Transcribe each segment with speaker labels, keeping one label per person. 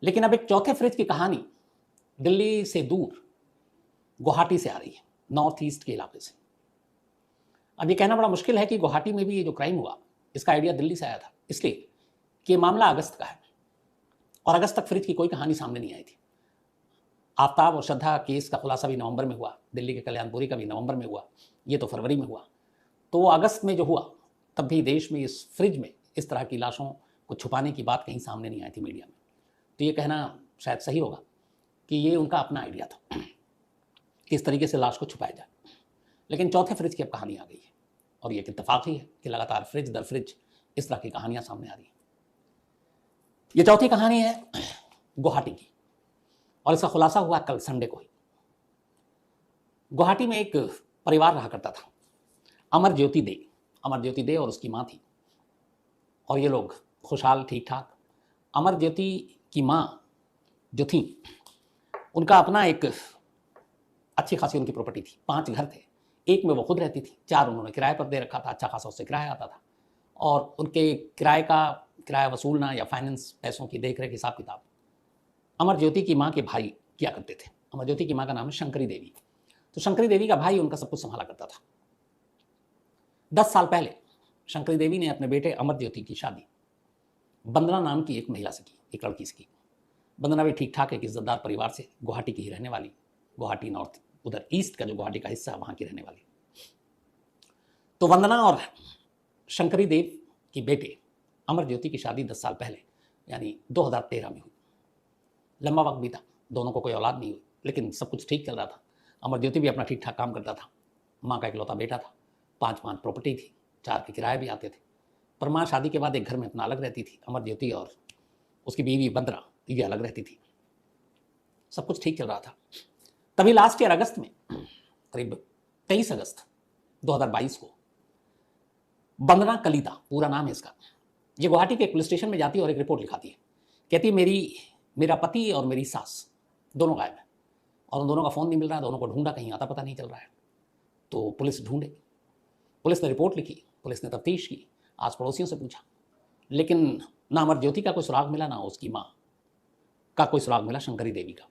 Speaker 1: लेकिन अब एक चौथे फ्रिज की कहानी दिल्ली से दूर गुवाहाटी से आ रही है, नॉर्थ ईस्ट के इलाके से। अब ये कहना बड़ा मुश्किल है कि गुवाहाटी में भी ये जो क्राइम हुआ इसका आइडिया दिल्ली से आया था, इसलिए कि ये मामला अगस्त का है और अगस्त तक फ्रिज की कोई कहानी सामने नहीं आई थी। आफ्ताब और श्रद्धा केस का खुलासा भी नवंबर में हुआ, दिल्ली के कल्याणपुरी का भी नवंबर में हुआ, ये तो फरवरी में हुआ। तो अगस्त में जो हुआ तब भी देश में इस फ्रिज में इस तरह की लाशों को छुपाने की बात कहीं सामने नहीं आई थी मीडिया में। तो ये कहना शायद सही होगा कि ये उनका अपना आइडिया था कि इस तरीके से लाश को छुपाया जाए। लेकिन चौथे फ्रिज की अब कहानी आ गई है और ये एक इत्तेफाक ही है कि लगातार फ्रिज दर फ्रिज इस तरह की कहानियां सामने आ रही हैं। ये चौथी कहानी है गुवाहाटी की और इसका खुलासा हुआ कल संडे को ही। गुवाहाटी में एक परिवार रहा करता था, अमरज्योति दे और उसकी मां थी और ये लोग खुशहाल ठीक ठाक। अमरज्योति की मां जो थी उनका अपना एक अच्छी खासी उनकी प्रॉपर्टी थी, 5 घर थे, एक में वो खुद रहती थी, 4 उन्होंने किराए पर दे रखा था, अच्छा खासा उससे किराया आता था और उनके किराया वसूलना या फाइनेंस पैसों की देख रेख हिसाब किताब अमरज्योति की मां के भाई किया करते थे। अमरज्योति की मां का नाम है शंकरी देवी। तो शंकरी देवी का भाई उनका सब कुछ संभाला करता था। 10 साल पहले शंकरी देवी ने अपने बेटे अमरज्योति की शादी वंदना नाम की एक महिला से की, एक लड़की से की। वंदना भी ठीक ठाक एक इज्जतदार परिवार से, गुवाहाटी की ही रहने वाली, गुवाहाटी नॉर्थ उधर ईस्ट का जो गुवाहाटी का हिस्सा है वहां की रहने वाली। तो वंदना और शंकरी देव की बेटे अमरज्योति की शादी 10 साल पहले यानी 2013 में हुई। लंबा वक्त बीता, दोनों को कोई औलाद नहीं हुई, लेकिन सब कुछ ठीक चल रहा था। अमरज्योति भी अपना ठीक ठाक काम करता था, माँ का इकलौता बेटा था, 5 प्रॉपर्टी थी, 4 के किराए भी आते थे। पर माँ शादी के बाद एक घर में अपना अलग रहती थी, अमरज्योति और उसकी बीवी वंदना ये अलग रहती थी। सब कुछ ठीक चल रहा था। तभी लास्ट ईयर अगस्त में, करीब 23 अगस्त 2022 को, वंदना कलिता पूरा नाम है इसका, ये गुवाहाटी के एक पुलिस स्टेशन में जाती है और एक रिपोर्ट लिखाती है। कहती है मेरा पति और मेरी सास दोनों गायब है और उन दोनों का फ़ोन नहीं मिल रहा है, दोनों को ढूंढा, कहीं आता पता नहीं चल रहा है। तो पुलिस ढूंढे, पुलिस ने रिपोर्ट लिखी, पुलिस ने तफ्तीश की, आस पड़ोसियों से पूछा, लेकिन ना अमरज्योति का कोई सुराग मिला, ना उसकी माँ का कोई सुराग मिला, शंकरी देवी का।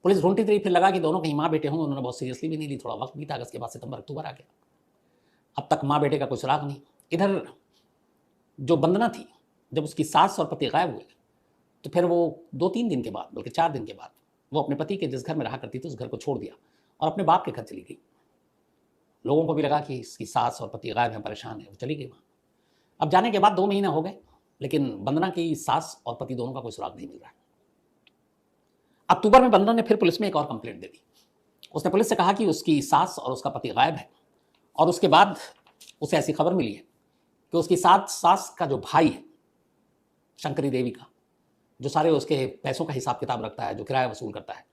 Speaker 1: पुलिस ढूंढती रही, फिर लगा कि दोनों कहीं माँ बेटे हों, उन्होंने बहुत सीरियसली भी नहीं ली। थोड़ा वक्त बीता, अगस्त के बाद सितंबर अक्टूबर आ गया, अब तक माँ बेटे का कोई सुराग नहीं। इधर जो वंदना थी, जब उसकी सास और पति गायब हुए तो फिर वो 2-3 दिन के बाद, बल्कि 4 दिन के बाद, वो अपने पति के जिस घर में रहा करती थी उस घर को छोड़ दिया और अपने बाप के घर चली गई। लोगों को भी लगा कि इसकी सास और पति गायब हैं, परेशान है, वो चली गई वहाँ। अब जाने के बाद 2 महीने हो गए, लेकिन वंदना की सास और पति दोनों का कोई सुराग नहीं मिल रहा है। अक्टूबर में वंदना ने फिर पुलिस में एक और कंप्लेंट दे दी। उसने पुलिस से कहा कि उसकी सास और उसका पति गायब है और उसके बाद उसे ऐसी खबर मिली है कि उसकी सास का जो भाई है शंकरी देवी का, जो सारे उसके पैसों का हिसाब किताब रखता है, जो किराया वसूल करता है,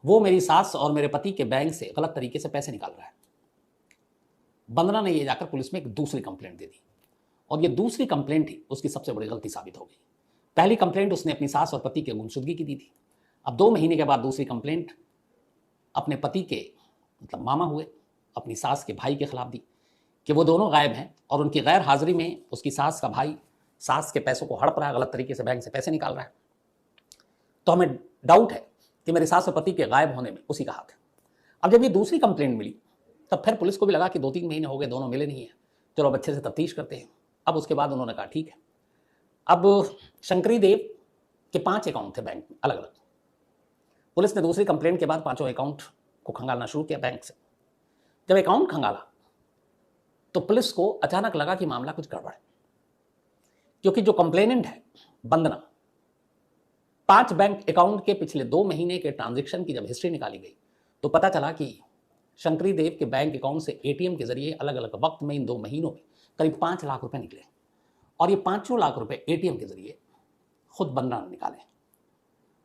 Speaker 1: वो मेरी सास और मेरे पति के बैंक से गलत तरीके से पैसे निकाल रहा है। वंदना ने ये जाकर पुलिस में एक दूसरी कंप्लेंट दे दी और ये दूसरी कंप्लेंट ही उसकी सबसे बड़ी गलती साबित हो गई। पहली कंप्लेंट उसने अपनी सास और पति के गुमशुदगी की दी थी। अब 2 महीने के बाद दूसरी कंप्लेंट अपने पति के मतलब मामा हुए अपनी सास के भाई के खिलाफ दी कि वो दोनों गायब हैं और उनकी गैर हाजिरी में उसकी सास का भाई सास के पैसों को हड़प रहा है, गलत तरीके से बैंक से पैसे निकाल रहा है। तो हमें डाउट है कि मेरे सास और पति के गायब होने में उसी का हाथ है। अब जब ये दूसरी कंप्लेंट मिली तब फिर पुलिस को भी लगा कि 2-3 महीने हो गए, दोनों मिले नहीं हैं, चलो अब अच्छे से तफ्तीश करते हैं। अब उसके बाद उन्होंने कहा ठीक है। अब शंकरी देव के 5 अकाउंट थे बैंक में अलग अलग। पुलिस ने दूसरी कंप्लेंट के बाद 5 अकाउंट को खंगालना शुरू किया बैंक से। जब अकाउंट खंगाला तो पुलिस को अचानक लगा कि मामला कुछ गड़बड़ है, क्योंकि जो कंप्लेनेंट है वंदना, 5 बैंक अकाउंट के पिछले 2 महीने के ट्रांजैक्शन की जब हिस्ट्री निकाली गई तो पता चला कि शंकरी देव के बैंक अकाउंट से एटीएम के जरिए अलग अलग वक्त में इन 2 महीनों में करीब 5 लाख रुपए निकले और ये 5 लाख रुपए एटीएम के जरिए खुद वंदना ने निकाले।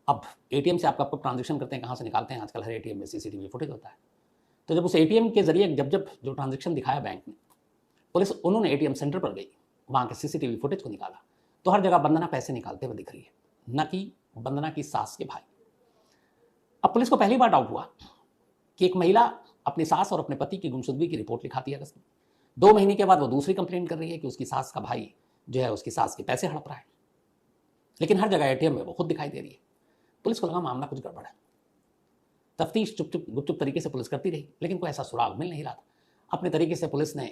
Speaker 1: अब एटीएम से आप कब ट्रांजेक्शन करते हैं, कहाँ से निकालते हैं, आजकल हर एटीएम में सीसीटीवी फुटेज होता है। तो जब उस एटीएम के जरिए जब जो ट्रांजेक्शन दिखाया बैंक ने, पुलिस उन्होंने एटीएम सेंटर पर गई, वहाँ के सीसीटीवी फुटेज को निकाला तो हर जगह वंदना पैसे निकालते हुए दिख रही है, न कि वंदना की सास के भाई। अब पुलिस को पहली बार डाउट हुआ कि एक महिला अपनी सास और अपने पति की गुमशुदगी की रिपोर्ट लिखाती है अगस्त में, 2 महीने के बाद वो दूसरी कंप्लेंट कर रही है कि उसकी सास का भाई जो है उसकी सास के पैसे हड़प रहा है। लेकिन हर जगह एटीएम में वो खुद दिखाई दे रही है। पुलिस को लगा मामला कुछ गड़बड़ है। तफ्तीश चुप चुप गुपचुप तरीके से पुलिस करती रही, लेकिन कोई ऐसा सुराग मिल नहीं रहा था। अपने तरीके से पुलिस ने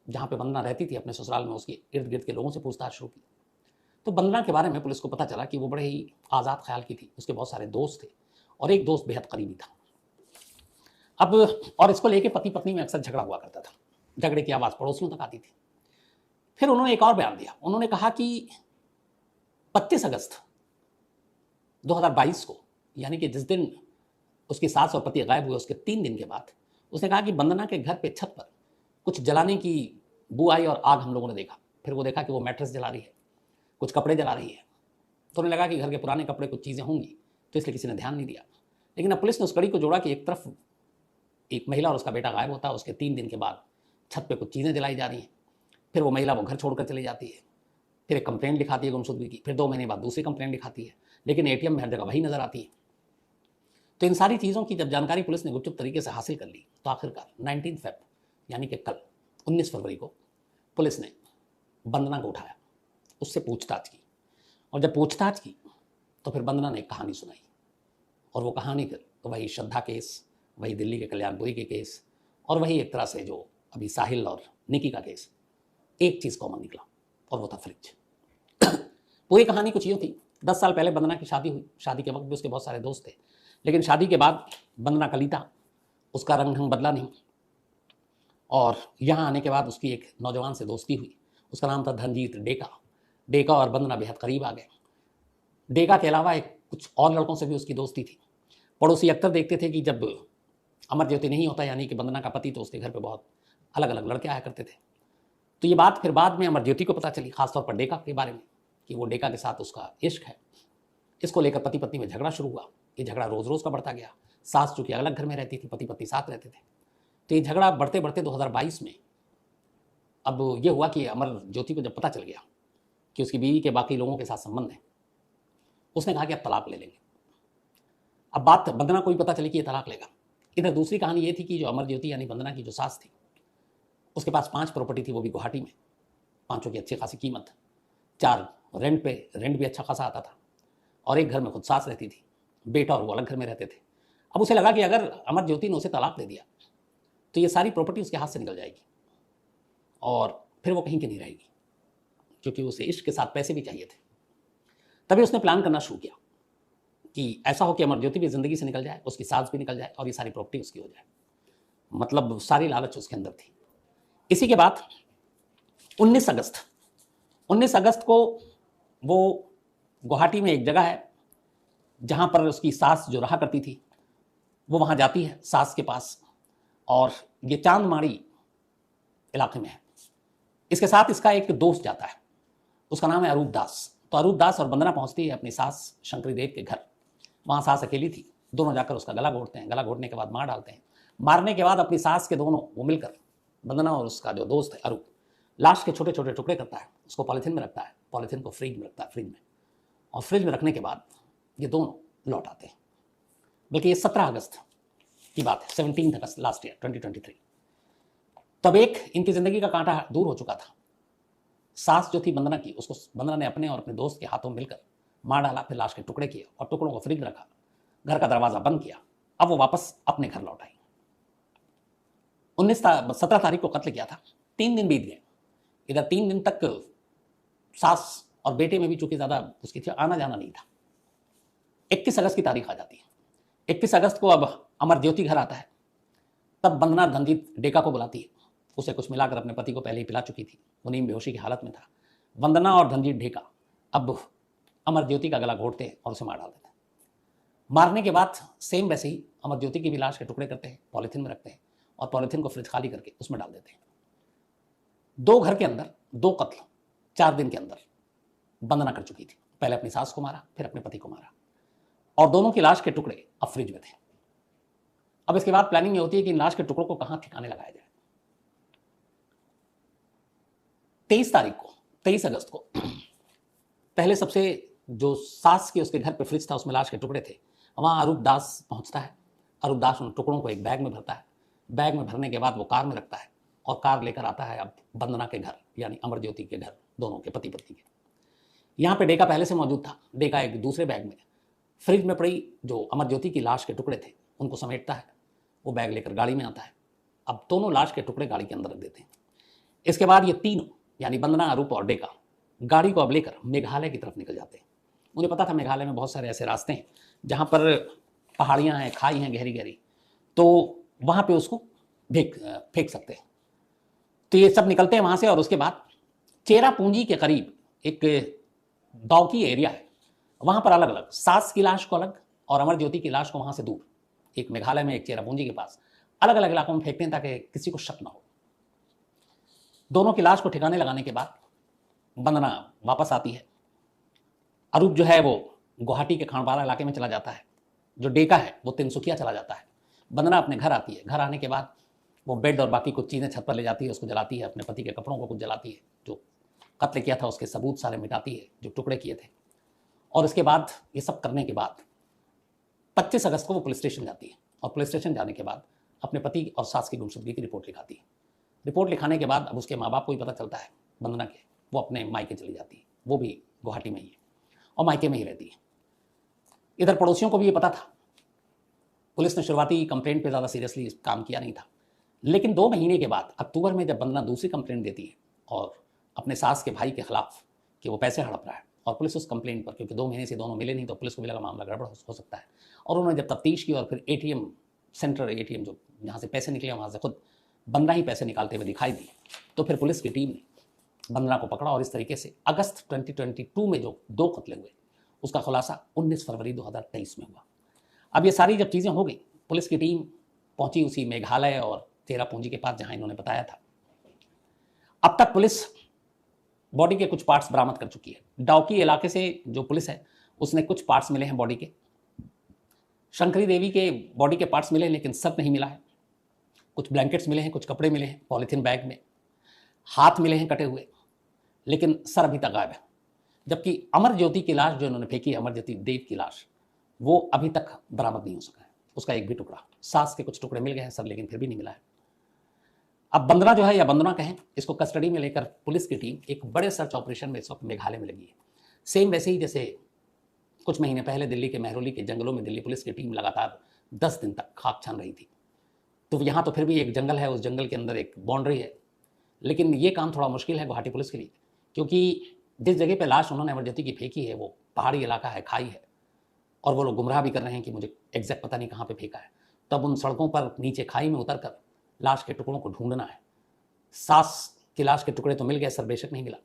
Speaker 1: जहाँ पे वंदना रहती थी अपने ससुराल में, उसके इर्द गिर्द के लोगों से पूछताछ शुरू की। तो वंदना के बारे में पुलिस को पता चला कि वो बड़े ही आज़ाद ख्याल की थी, उसके बहुत सारे दोस्त थे और एक दोस्त बेहद करीबी था। अब और इसको लेके पति पत्नी में अक्सर झगड़ा हुआ करता था, झगड़े की आवाज़ पड़ोसियों तक आती थी। फिर उन्होंने एक और बयान दिया। उन्होंने कहा कि 25 अगस्त 2022 को, यानी कि जिस दिन उसकी सास और पति गायब हुए उसके 3 दिन के बाद, उसने कहा कि वंदना के घर पे छत पर कुछ जलाने की बू आई और आग हम लोगों ने देखा। फिर वो देखा कि वो मैट्रेस जला रही है, कुछ कपड़े जला रही है। तो उन्हें लगा कि घर के पुराने कपड़े कुछ चीज़ें होंगी, तो इसलिए किसी ने ध्यान नहीं दिया। लेकिन अब पुलिस ने उस कड़ी को जोड़ा कि एक तरफ एक महिला और उसका बेटा गायब होता है, उसके 3 दिन के बाद छत पे कुछ चीज़ें जलाई जा रही हैं। फिर वो महिला वो घर छोड़कर चली जाती है, फिर एक कंप्लेंट लिखाती है गुमशुदगी की, फिर 2 महीने बाद दूसरी कंप्लेंट लिखाती है, लेकिन एटीएम में हर जगह वही नजर आती है। तो इन सारी चीज़ों की जब जानकारी पुलिस ने गुपचुप तरीके से हासिल कर ली, तो आखिरकार 19 फेब यानी कि कल 19 फरवरी को पुलिस ने वंदना को उठाया, उससे पूछताछ की। और जब पूछताछ की तो फिर वंदना ने एक कहानी सुनाई, और वो कहानी फिर वही श्रद्धा केस, वही दिल्ली के कल्याणपुरी के केस, और वही एक तरह से जो अभी साहिल और निकी का केस, एक चीज़ कॉमन निकला और वो था फ्रिज। पूरी कहानी कुछ यूँ थी। 10 साल पहले वंदना की शादी हुई। शादी के वक्त भी उसके बहुत सारे दोस्त थे, लेकिन शादी के बाद वंदना कलीता, उसका रंग ढंग बदला नहीं। और यहाँ आने के बाद उसकी एक नौजवान से दोस्ती हुई, उसका नाम था धनजीत डेका। डेका और वंदना बेहद करीब आ गए। डेका के अलावा एक कुछ और लड़कों से भी उसकी दोस्ती थी। पड़ोसी अक्सर देखते थे कि जब अमर ज्योति नहीं होता, यानी कि वंदना का पति, तो उसके घर पे बहुत अलग अलग लड़के आया करते थे। तो ये बात फिर बाद में अमर ज्योति को पता चली, खासतौर पर डेका के बारे में, कि वो डेका के साथ उसका इश्क है। इसको लेकर पति पत्नी में झगड़ा शुरू हुआ। ये झगड़ा रोज़ रोज़ का बढ़ता गया। सास चूँकि अलग घर में रहती थी, पति पत्नी साथ रहते थे। तो ये झगड़ा बढ़ते बढ़ते 2022 में अब ये हुआ कि अमर ज्योति को जब पता चल गया कि उसकी बीवी के बाकी लोगों के साथ संबंध है, उसने कहा कि अब तलाक ले लेंगे। अब बात वंदना को भी पता चली कि ये तलाक लेगा। इधर दूसरी कहानी ये थी कि जो अमर ज्योति यानी वंदना की जो सास थी, उसके पास 5 प्रॉपर्टी थी, वो भी गुवाहाटी में, 5 की अच्छी खासी कीमत, 4 रेंट पे, रेंट भी अच्छा खासा आता था, और एक घर में खुद सास रहती थी, बेटा और वो अलग घर में रहते थे। अब उसे लगा कि अगर अमर ज्योति ने उसे तलाक दे दिया तो ये सारी प्रॉपर्टी उसके हाथ से निकल जाएगी और फिर वो कहीं की नहीं रहेगी, क्योंकि उसे इश्क के साथ पैसे भी चाहिए थे। तभी उसने प्लान करना शुरू किया कि ऐसा हो कि अमर ज्योति भी ज़िंदगी से निकल जाए, उसकी सास भी निकल जाए और ये सारी प्रॉपर्टी उसकी हो जाए। मतलब सारी लालच उसके अंदर थी। इसी के बाद 19 अगस्त को वो गुवाहाटी में एक जगह है जहाँ पर उसकी सास जो रहा करती थी, वो वहाँ जाती है सास के पास, और ये चांदमाड़ी इलाके में है। इसके साथ इसका एक दोस्त जाता है, उसका नाम है अरूप दास। तो अरूप दास और वंदना पहुँचती है अपनी सास शंकरी देव के घर। वहाँ सास अकेली थी, दोनों जाकर उसका गला घोटते हैं। गला घोटने के बाद मार डालते हैं। मारने के बाद अपनी सास के दोनों वो मिलकर, वंदना और उसका जो दोस्त है अरूप, लाश के छोटे छोटे टुकड़े करता है, उसको पॉलीथीन में रखता है, पॉलीथीन को फ्रिज में रखता है, फ्रिज में, और फ्रिज में रखने के बाद ये दोनों लौट आते हैं। बल्कि ये 17 अगस्त की बात है, 17 अगस्त लास्ट ईयर 2023। तब एक इनकी जिंदगी का कांटा दूर हो चुका था। सास जो थी वंदना की, उसको वंदना ने अपने और अपने दोस्त के हाथों मिलकर मार डाला, फिर लाश के टुकड़े किए और टुकड़ों को फ्रिज में रखा, घर का दरवाजा बंद किया। अब वो वापस अपने घर लौट आई। 17 तारीख को कत्ल किया था। 3 दिन बीत गए। इधर 3 दिन तक सास और बेटे में भी चूंकि ज्यादा उसकी आना जाना नहीं था। 21 अगस्त की तारीख आ जाती है। 21 अगस्त को अब अमर ज्योति घर आता है। तब वंदना धनजीत डेका को बुलाती है। उसे कुछ मिलाकर अपने पति को पहले ही पिला चुकी थी, वो नींद बेहोशी की हालत में था। वंदना और धनजीत डेका अब अमर ज्योति का गला घोटते हैं और उसे मार डाल देते हैं। मारने के बाद सेम वैसे ही अमर ज्योति की भी लाश के टुकड़े करते हैं, पॉलीथीन में रखते हैं और पॉलीथीन को फ्रिज खाली करके उसमें डाल देते हैं। 2 घर के अंदर 2 कत्ल 4 दिन के अंदर वंदना कर चुकी थी। पहले अपनी सास को मारा, फिर अपने पति को मारा, और दोनों की लाश के टुकड़े अब फ्रिज में थे। अब इसके बाद प्लानिंग ये होती है कि इन लाश के टुकड़ों को कहां ठिकाने लगाया जाए। 23 अगस्त को पहले सबसे जो सास के उसके घर पे फ्रिज था, उसमें लाश के टुकड़े थे, वहां अरूप दास पहुंचता है। अरूप दास उन टुकड़ों को एक बैग में भरता है। बैग में भरने के बाद वो कार में रखता है और कार लेकर आता है अब वंदना के घर, यानी अमर ज्योति के घर, दोनों के पति पत्नी के। यहाँ पे डेका पहले से मौजूद था। डेका एक दूसरे बैग में फ्रिज में पड़ी जो अमरज्योति की लाश के टुकड़े थे उनको समेटता है, वो बैग लेकर गाड़ी में आता है। अब दोनों लाश के टुकड़े गाड़ी के अंदर रख देते हैं। इसके बाद ये तीनों यानी वंदना, अरूप और डेका गाड़ी को अब लेकर मेघालय की तरफ निकल जाते हैं। उन्हें पता था मेघालय में बहुत सारे ऐसे रास्ते हैं जहाँ पर पहाड़ियाँ हैं, खाई हैं गहरी गहरी, तो वहाँ पे उसको फेंक सकते हैं। तो ये सब निकलते हैं वहाँ से और उसके बाद चेरापूंजी के करीब एक दावकी एरिया है, वहाँ पर अलग अलग सास की लाश को अलग और अमरज्योति की लाश को वहाँ से दूर, एक मेघालय में एक चेरापूंजी के पास, अलग अलग इलाकों में फेंकते हैं ताकि किसी को शक ना हो। दोनों की लाश को ठिकाने लगाने के बाद वंदना वापस आती है। अरूप जो है वो गुवाहाटी के खानपारा इलाके में चला जाता है, जो डेका है वो तिनसुकिया चला जाता है। वंदना अपने घर आती है। घर आने के बाद वो बेड और बाकी कुछ चीज़ें छत पर ले जाती है, उसको जलाती है, अपने पति के कपड़ों को कुछ जलाती है, जो कत्ल किया था उसके सबूत सारे मिटाती है, जो टुकड़े किए थे। और इसके बाद ये सब करने के बाद 25 अगस्त को वो पुलिस स्टेशन जाती है और पुलिस स्टेशन जाने के बाद अपने पति और सास की गुमशुदगी की रिपोर्ट लिखाती है। रिपोर्ट लिखाने के बाद अब उसके माँ बाप को भी पता चलता है वंदना के, वो अपने मायके चली जाती है, वो भी गुवाहाटी में ही है और मायके में ही रहती है। इधर पड़ोसियों को भी ये पता था। पुलिस ने शुरुआती कंप्लेंट पे ज़्यादा सीरियसली काम किया नहीं था, लेकिन 2 महीने के बाद अक्टूबर में जब वंदना दूसरी कंप्लेंट देती है और अपने सास के भाई के खिलाफ कि वो पैसे हड़प रहा है, और पुलिस उस कंप्लेंट पर, क्योंकि 2 महीने से दोनों मिले नहीं तो पुलिस को भी लगा मामला गड़बड़ हो सकता है, और उन्होंने जब तफ्तीश की और फिर एटीएम सेंटर, एटीएम जो जहाँ से पैसे निकले वहाँ से खुद वंदना ही पैसे निकालते हुए दिखाई दी, तो फिर पुलिस की टीम ने वंदना को पकड़ा और इस तरीके से अगस्त 2022 में जो 2 कत्ले हुए उसका खुलासा 19 फरवरी 2023 में हुआ। अब ये सारी जब चीज़ें हो गई, पुलिस की टीम पहुंची उसी मेघालय और चेरापूंजी के पास जहां इन्होंने बताया था। अब तक पुलिस बॉडी के कुछ पार्ट्स बरामद कर चुकी है। डाउकी इलाके से जो पुलिस है उसने कुछ पार्ट्स मिले हैं बॉडी के। शंकरी देवी के बॉडी के पार्ट्स मिले हैं लेकिन सर नहीं मिला है। कुछ ब्लैंकेट्स मिले हैं, कुछ कपड़े मिले हैं पॉलीथीन बैग में, हाथ मिले हैं कटे हुए, लेकिन सर अभी तक गायब है। जबकि अमरज्योति की लाश जो इन्होंने फेंकी है, अमरज्योति देव की लाश, वो अभी तक बरामद नहीं हो सका है, उसका एक भी टुकड़ा। सास के कुछ टुकड़े मिल गए हैं सर, लेकिन फिर भी नहीं मिला है। अब वंदना जो है, या वंदना कहें, इसको कस्टडी में लेकर पुलिस की टीम एक बड़े सर्च ऑपरेशन में इस वक्त मेघालय में लगी है। सेम वैसे ही जैसे कुछ महीने पहले दिल्ली के महरौली के जंगलों में दिल्ली पुलिस की टीम लगातार 10 दिन तक खाक छान रही थी। तो यहाँ तो फिर भी एक जंगल है, उस जंगल के अंदर एक बाउंड्री है, लेकिन ये काम थोड़ा मुश्किल है गुवाहाटी पुलिस के लिए, क्योंकि जिस जगह पे लाश उन्होंने अमरज्योति की फेंकी है वो पहाड़ी इलाका है, खाई है, और वो लोग गुमराह भी कर रहे हैं कि मुझे एग्जैक्ट पता नहीं कहाँ पे फेंका है। तब उन सड़कों पर नीचे खाई में उतरकर लाश के टुकड़ों को ढूंढना है। सास की लाश के टुकड़े तो मिल गए, सर बेशक नहीं मिला,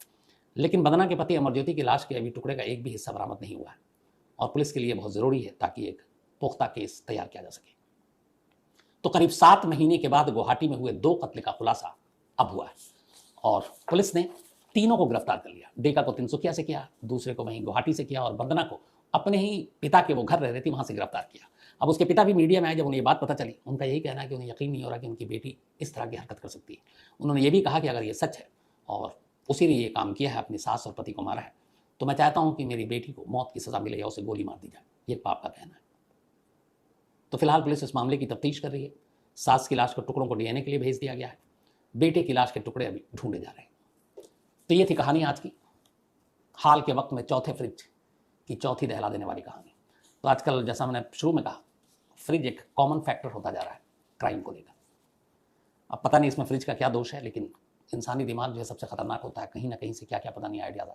Speaker 1: लेकिन वंदना के पति अमरज्योति की लाश के अभी टुकड़े का एक भी हिस्सा बरामद नहीं हुआ है, और पुलिस के लिए बहुत ज़रूरी है ताकि एक पुख्ता केस तैयार किया जा सके। तो करीब 7 महीने के बाद गुवाहाटी में हुए 2 कत्ल का खुलासा अब हुआ है, और पुलिस ने तीनों को गिरफ्तार कर लिया। डेका को तिनसुकिया से किया, दूसरे को वहीं गुवाहाटी से किया, और वंदना को अपने ही पिता के वो घर रह रही थी वहाँ से गिरफ्तार किया। अब उसके पिता भी मीडिया में आए, जब उन्हें ये बात पता चली, उनका यही कहना है कि उन्हें यकीन नहीं हो रहा कि उनकी बेटी इस तरह की हरकत कर सकती है। उन्होंने ये भी कहा कि अगर ये सच है और उसी ने ये काम किया है, अपनी सास और पति को मारा है, तो मैं चाहता हूँ कि मेरी बेटी को मौत की सज़ा मिले या उसे गोली मार दी जाए। ये बाप का कहना है। तो फिलहाल पुलिस इस मामले की तफ्तीश कर रही है। सास की लाश के टुकड़ों को डीएनए के लिए भेज दिया गया है, बेटे की लाश के टुकड़े अभी ढूंढे जा रहे हैं। तो ये थी कहानी आज की, हाल के वक्त में चौथे फ्रिज की चौथी दहला देने वाली कहानी। तो आजकल जैसा मैंने शुरू में कहा, फ्रिज एक कॉमन फैक्टर होता जा रहा है क्राइम को लेकर। अब पता नहीं इसमें फ्रिज का क्या दोष है, लेकिन इंसानी दिमाग जो है सबसे खतरनाक होता है, कहीं ना कहीं से क्या क्या पता नहीं आइडिया आता है।